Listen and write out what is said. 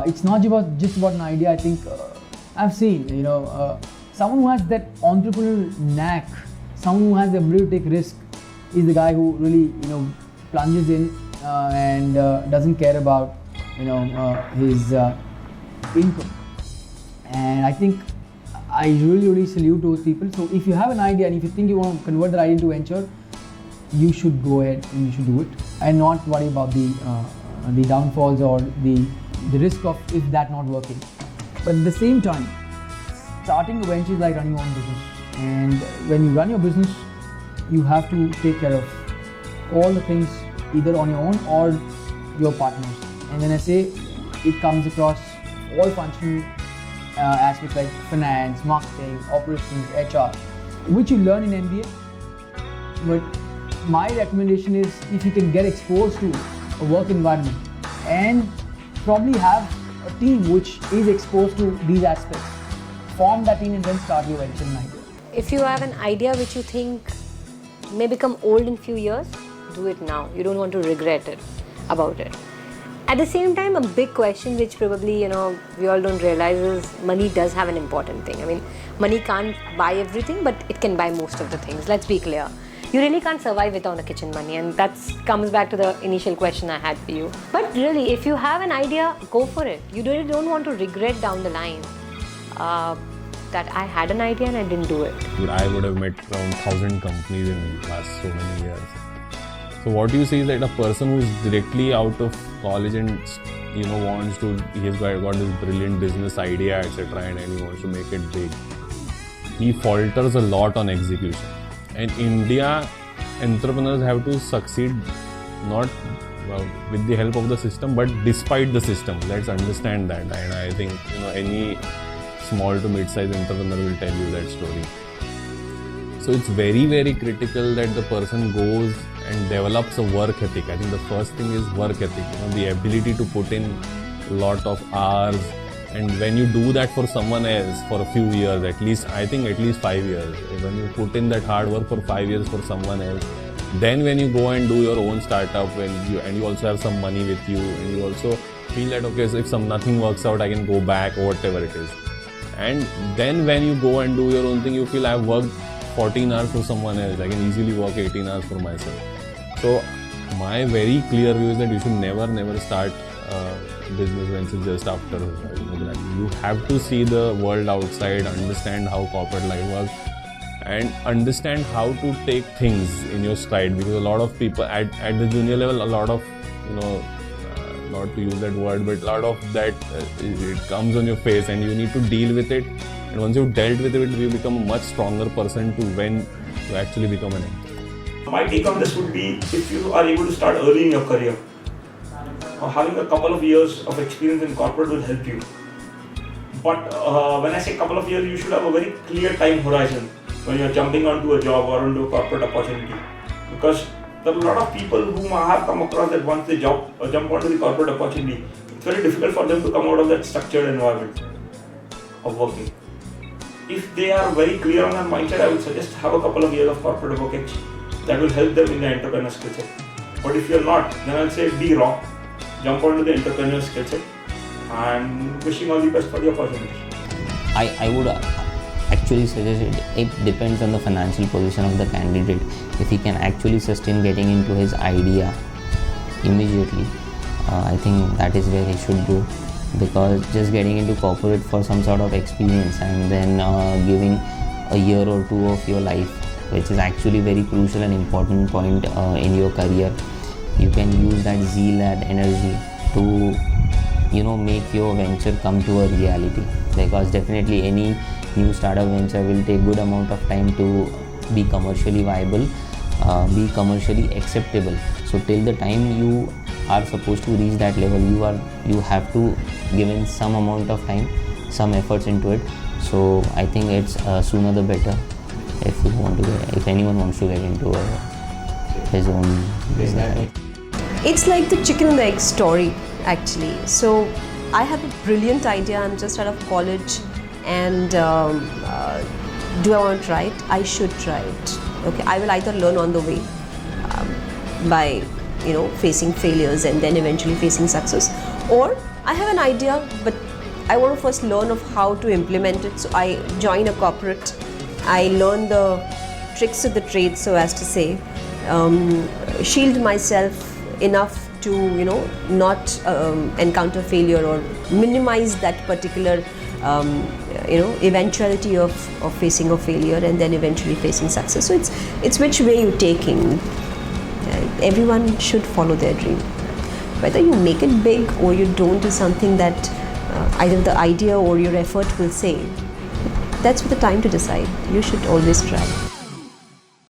It's not just about an idea. I think I've seen, someone who has that entrepreneurial knack, someone who has the ability to take risk, is the guy who really, plunges in and doesn't care about, his income. And I think I really salute those people. So if you have an idea and if you think you want to convert that idea into venture, you should go ahead and you should do it, and not worry about the downfalls or the risk of if that not working. But at the same time, starting a venture is like running your own business, and when you run your business, you have to take care of all the things either on your own or your partners. And when I say it comes across all functional aspects like finance, marketing, operations, HR, which you learn in MBA. But my recommendation is, if you can get exposed to a work environment and probably have a team which is exposed to these aspects, form that team and then start your venture idea. If you have an idea which you think may become old in few years, do it now. You don't want to regret it about it. At the same time, a big question which probably we all don't realize is money does have an important thing. I mean, money can't buy everything, but it can buy most of the things. Let's be clear. You really can't survive without a kitchen money, and that comes back to the initial question I had for you. But really, if you have an idea, go for it. You really don't want to regret down the line that I had an idea and I didn't do it. I would have met around 1,000 companies in the last so many years. So what you see is that a person who's directly out of college and he's got this brilliant business idea, etc., and he wants to make it big, he falters a lot on execution. In India, entrepreneurs have to succeed not with the help of the system, but despite the system. Let's understand that, and I think any small to mid-sized entrepreneur will tell you that story. So it's very critical that the person goes and develops a work ethic. I think the first thing is work ethic, the ability to put in a lot of hours. And when you do that for someone else for a few years, at least 5 years, when you put in that hard work for 5 years for someone else, then when you go and do your own startup, and you also have some money with you, and you also feel that, okay, so if nothing works out, I can go back or whatever it is. And then when you go and do your own thing, you feel I've worked 14 hours for someone else, I can easily work 18 hours for myself. So my very clear view is that you should never start business venture just after graduation. You have to see the world outside, understand how corporate life works, and understand how to take things in your stride. Because a lot of people at the junior level, a lot of not to use that word, but a lot of that it comes on your face, and you need to deal with it. And once you've dealt with it, you become a much stronger person to when you actually become an entrepreneur. My take on this would be, if you are able to start early in your career, having a couple of years of experience in corporate will help you. But when I say couple of years, you should have a very clear time horizon when you're jumping onto a job or onto a corporate opportunity. Because there are a lot of people whom I have come across that once they jump onto the corporate opportunity, it's very difficult for them to come out of that structured environment of working. If they are very clear on their mindset, I would suggest have a couple of years of corporate work. That will help them in the entrepreneur skill set. But if you're not, then I'll say be raw. Jump onto the entrepreneur skill set, and wishing all the best for the opportunity. I would actually suggest it depends on the financial position of the candidate. If he can actually sustain getting into his idea immediately, I think that is where he should go. Because just getting into corporate for some sort of experience and then giving a year or two of your life, which is actually very crucial and important point in your career, you can use that zeal and energy to make your venture come to a reality. Because definitely any new startup venture will take good amount of time to be commercially viable, be commercially acceptable. So till the time you are supposed to reach that level, you have to give in some amount of time, some efforts into it. So I think it's sooner the better if anyone wants to get into his own business. It's like the chicken and the egg story, actually. So I have a brilliant idea. I'm just out of college, and do I want to try it? I should try it. Okay, I will either learn on the way by facing failures and then eventually facing success, or I have an idea, but I want to first learn of how to implement it. So I join a corporate. I learn the tricks of the trade, so as to say, shield myself enough to not encounter failure or minimize that particular eventuality of facing a failure and then eventually facing success. So it's which way you're taking. Everyone should follow their dream. Whether you make it big or you don't is something that either the idea or your effort will say. That's the time to decide. You should always try.